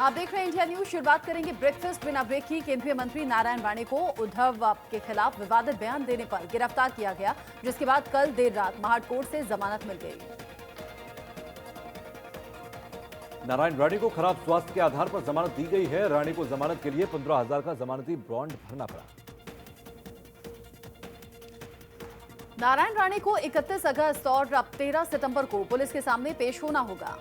आप देख रहे हैं इंडिया न्यूज। शुरुआत करेंगे ब्रेकफास्ट बिना ब्रेक की। केंद्रीय मंत्री नारायण राणे को उद्धव के खिलाफ विवादित बयान देने पर गिरफ्तार किया गया, जिसके बाद कल देर रात महाड कोर्ट से जमानत मिल गई। नारायण राणे को खराब स्वास्थ्य के आधार पर जमानत दी गई है। राणे को जमानत के लिए 15,000 का जमानती बॉन्ड भरना पड़ा। नारायण राणे को 31 अगस्त और 13 सितंबर को पुलिस के सामने पेश होना होगा।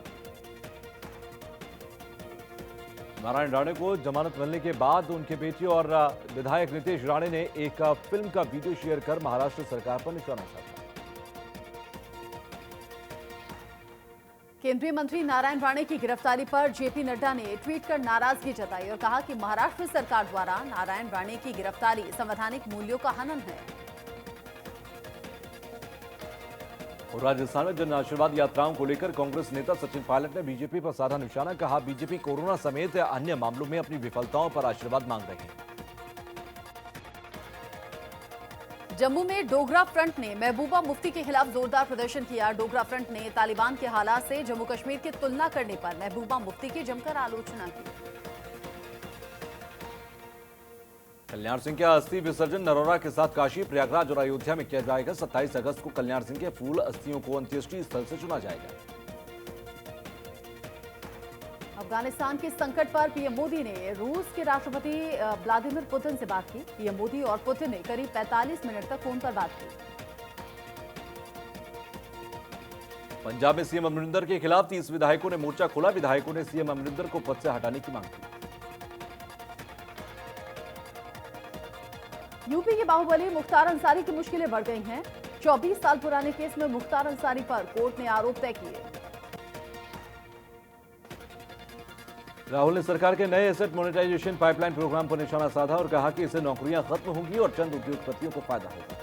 नारायण राणे को जमानत मिलने के बाद उनके बेटे और विधायक नितेश राणे ने एक फिल्म का वीडियो शेयर कर महाराष्ट्र सरकार पर निशाना साधा। केंद्रीय मंत्री नारायण राणे की गिरफ्तारी पर जेपी नड्डा ने ट्वीट कर नाराजगी जताई और कहा कि महाराष्ट्र सरकार द्वारा नारायण राणे की गिरफ्तारी संवैधानिक मूल्यों का हनन है। और राजस्थान में जन आशीर्वाद यात्राओं को लेकर कांग्रेस नेता सचिन पायलट ने बीजेपी पर साधा निशाना। कहा, बीजेपी कोरोना समेत अन्य मामलों में अपनी विफलताओं पर आशीर्वाद मांग रही है। जम्मू में डोगरा फ्रंट ने महबूबा मुफ्ती के खिलाफ जोरदार प्रदर्शन किया। डोगरा फ्रंट ने तालिबान के हालात से जम्मू कश्मीर की तुलना करने पर महबूबा मुफ्ती की जमकर आलोचना की। कल्याण सिंह का अस्थि विसर्जन नरोरा के साथ काशी, प्रयागराज और अयोध्या में किया जाएगा। 27 अगस्त को कल्याण सिंह के फूल अस्थियों को अंत्येष्टि स्थल से चुना जाएगा। अफगानिस्तान के संकट पर पीएम मोदी ने रूस के राष्ट्रपति व्लादिमीर पुतिन से बात की। पीएम मोदी और पुतिन ने करीब 45 मिनट तक फोन पर बात की। पंजाब में सीएम अमरिंदर के खिलाफ 30 विधायकों ने मोर्चा खोला। विधायकों ने सीएम अमरिंदर को पद से हटाने की मांग की। यूपी के बाहुबली मुख्तार अंसारी की मुश्किलें बढ़ गई हैं। 24 साल पुराने केस में मुख्तार अंसारी पर कोर्ट ने आरोप तय किए। राहुल ने सरकार के नए एसेट मोनेटाइजेशन पाइपलाइन प्रोग्राम पर निशाना साधा और कहा कि इससे नौकरियां खत्म होंगी और चंद उद्योगपतियों को फायदा होगा।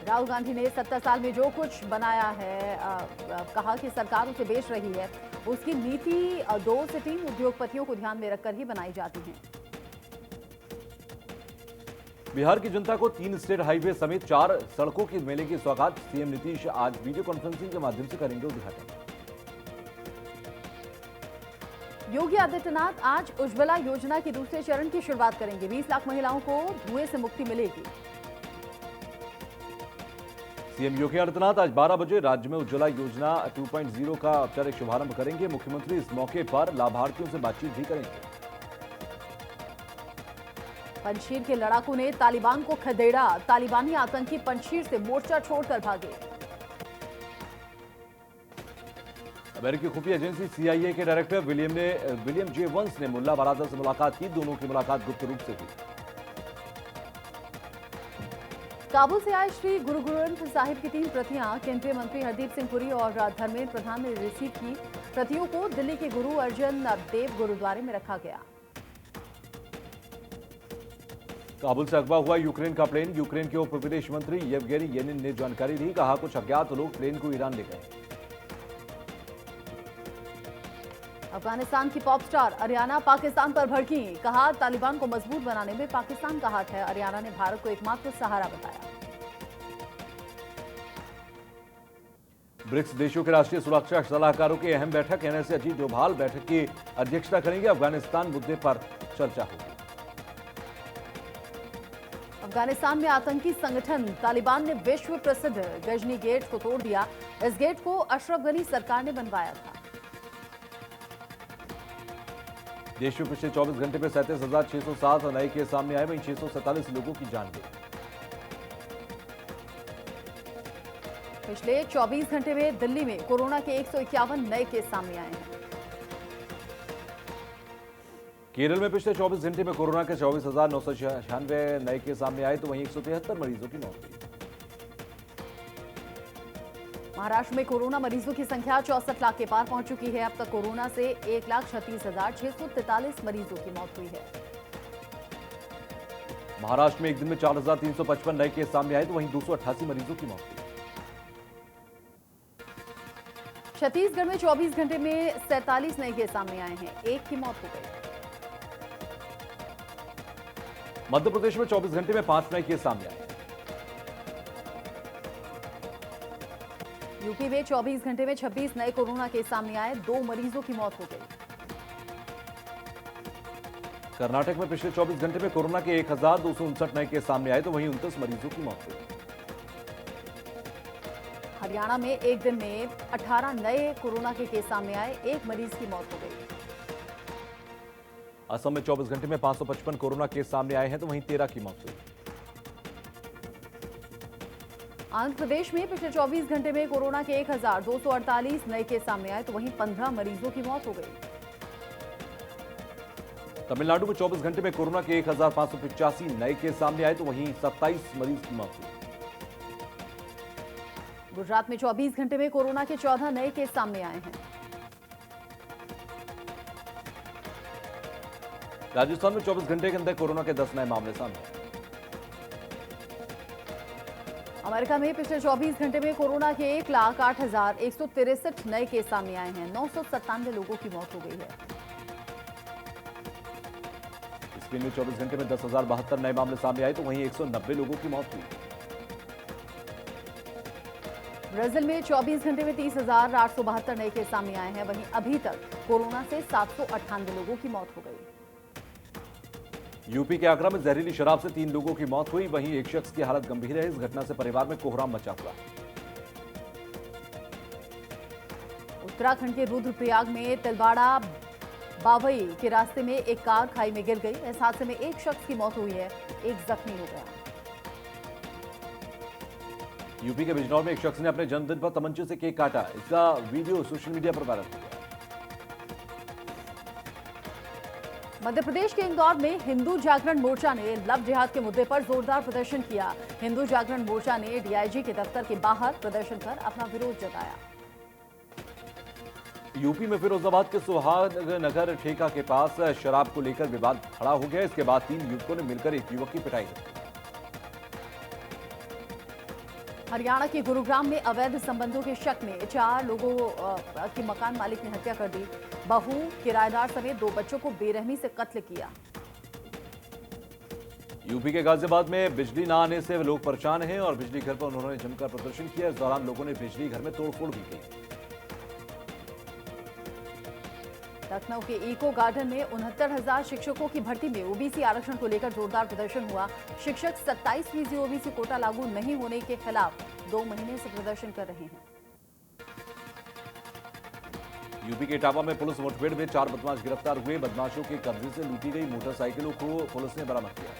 राहुल गांधी ने 70 साल में जो कुछ बनाया है, कहा कि सरकार उसे बेच रही है। उसकी नीति 2 से 3 उद्योगपतियों को ध्यान में रखकर ही बनाई जाती है। बिहार की जनता को 3 स्टेट हाईवे समेत 4 सड़कों की मिलेगी सौगात। सीएम नीतीश आज वीडियो कॉन्फ्रेंसिंग के माध्यम से करेंगे उद्घाटन। योगी आदित्यनाथ आज उज्ज्वला योजना की दूसरे चरण की शुरुआत करेंगे। 20 लाख महिलाओं को धुएं से मुक्ति मिलेगी। सीएम योगी आदित्यनाथ आज 12 बजे राज्य में उज्ज्वला योजना 2.0 का औपचारिक शुभारंभ करेंगे। मुख्यमंत्री इस मौके पर लाभार्थियों से बातचीत भी करेंगे। पंजशीर के लड़ाकू ने तालिबान को खदेड़ा। तालिबानी आतंकी पंजशीर से मोर्चा छोड़कर भागे। अमेरिकी खुफिया एजेंसी CIA के डायरेक्टर विलियम जे वंस ने मुल्ला बरादर से मुलाकात की। दोनों की मुलाकात गुप्त रूप से हुई। काबुल से आए श्री गुरु ग्रंथ साहिब की 3 प्रतियां केंद्रीय मंत्री हरदीप सिंह पुरी और धर्मेंद्र प्रधान ने रिसीव की। प्रतियों को दिल्ली के गुरु अर्जन देव गुरुद्वारे में रखा गया। काबुल से अगवा हुआ यूक्रेन का प्लेन। यूक्रेन के उप विदेश मंत्री येवगेनी येनिन ने जानकारी दी। कहा, कुछ अज्ञात लोग प्लेन को ईरान ले गए। अफगानिस्तान की पॉप स्टार अरियाना पाकिस्तान पर भड़की। कहा, तालिबान को मजबूत बनाने में पाकिस्तान का हाथ है। अरियाना ने भारत को एकमात्र सहारा बताया। ब्रिक्स देशों के राष्ट्रीय सुरक्षा सलाहकारों की अहम बैठक। NSA अजीत डोभाल बैठक की अध्यक्षता करेंगे। अफगानिस्तान मुद्दे पर चर्चा होगी। अफगानिस्तान में आतंकी संगठन तालिबान ने विश्व प्रसिद्ध गजनी गेट को तोड़ दिया। इस गेट को अशरफ गनी सरकार ने बनवाया था। देश में पिछले 24 घंटे में 37,607 नए केस सामने आए। वहीं 647 लोगों की जान गई। पिछले 24 घंटे में दिल्ली में कोरोना के 151 नए केस सामने आए हैं। केरल में पिछले 24 घंटे में कोरोना के 24,996 नए केस सामने आए, तो वहीं 173 मरीजों की मौत हुई। महाराष्ट्र में कोरोना मरीजों की संख्या 64 लाख के पार पहुंच चुकी है। अब तक कोरोना से 1,36,643 मरीजों की मौत हुई है। महाराष्ट्र में एक दिन में 4,355 नए केस सामने आए, तो वहीं 288 मरीजों की मौत हुई। छत्तीसगढ़ में 24 घंटे में 47 नए केस सामने आए हैं। एक की मौत हो गई। मध्य प्रदेश में 24 घंटे में 5 नए केस सामने आए। यूपी में 24 घंटे में 26 नए कोरोना केस सामने आए, 2 मरीजों की मौत हो गई। कर्नाटक में पिछले 24 घंटे में कोरोना के 1259 नए केस सामने आए तो वहीं 29 मरीजों की मौत हुई। हरियाणा में एक दिन में 18 नए कोरोना के केस सामने आए, 1 मरीज की मौत हो गई। असम में 24 घंटे में 555 कोरोना केस सामने आए हैं तो वहीं 13 की मौत हुई। आंध्र प्रदेश में पिछले 24 घंटे में कोरोना के 1248 नए केस सामने आए तो वहीं 15 मरीजों की मौत हो गई। तमिलनाडु में 24 घंटे में कोरोना के 1585 नए केस सामने आए तो वहीं 27 मरीज की मौत हुई। गुजरात में 24 घंटे में कोरोना के 14 नए केस सामने आए हैं। राजस्थान में 24 घंटे के अंदर कोरोना के 10 नए मामले सामने आए। अमेरिका में पिछले 24 घंटे में कोरोना के 1,08,163 नए केस सामने आए हैं, 997 लोगों की मौत हो गई है। स्पेन में 24 घंटे में 10,072 नए मामले सामने आए तो वहीं 190 लोगों की मौत हुई। ब्राजील में 24 घंटे में 30,872 नए केस सामने आए हैं, वहीं अभी तक कोरोना से 798 लोगों की मौत हो गई। यूपी के आगरा में जहरीली शराब से 3 लोगों की मौत हुई, वहीं एक शख्स की हालत गंभीर है। इस घटना से परिवार में कोहराम मचा हुआ है। उत्तराखंड के रुद्रप्रयाग में तिलवाड़ा बावई के रास्ते में एक कार खाई में गिर गई। इस हादसे में एक शख्स की मौत हुई है, एक जख्मी हो गया। यूपी के बिजनौर में एक शख्स ने अपने जन्मदिन पर तमंचे से केक काटा। इसका वीडियो सोशल मीडिया पर वायरल हो गया। मध्य प्रदेश के इंदौर में हिंदू जागरण मोर्चा ने लव जिहाद के मुद्दे पर जोरदार प्रदर्शन किया। हिंदू जागरण मोर्चा ने डीआईजी के दफ्तर के बाहर प्रदर्शन कर अपना विरोध जताया। यूपी में फिरोजाबाद के सुहागनगर ठेका के पास शराब को लेकर विवाद खड़ा हो गया। इसके बाद 3 युवकों ने मिलकर एक युवक की पिटाई की। हरियाणा के गुरुग्राम में अवैध संबंधों के शक में 4 लोगों की मकान मालिक ने हत्या कर दी। बहू, किराएदार समेत 2 बच्चों को बेरहमी से कत्ल किया। यूपी के गाजियाबाद में बिजली न आने से लोग परेशान हैं और बिजली घर पर उन्होंने जमकर प्रदर्शन किया। इस दौरान लोगों ने बिजली घर में तोड़फोड़ भी की। लखनऊ के इको गार्डन में 69,000 शिक्षकों की भर्ती में ओबीसी आरक्षण को लेकर जोरदार प्रदर्शन हुआ। शिक्षक 27% ओबीसी कोटा लागू नहीं होने के खिलाफ 2 महीने से प्रदर्शन कर रहे हैं। यूपी के इटावा में पुलिस मुठभेड़ में 4 बदमाश गिरफ्तार हुए। बदमाशों के कब्जे से लूटी गई मोटरसाइकिलों को पुलिस ने बरामद किया।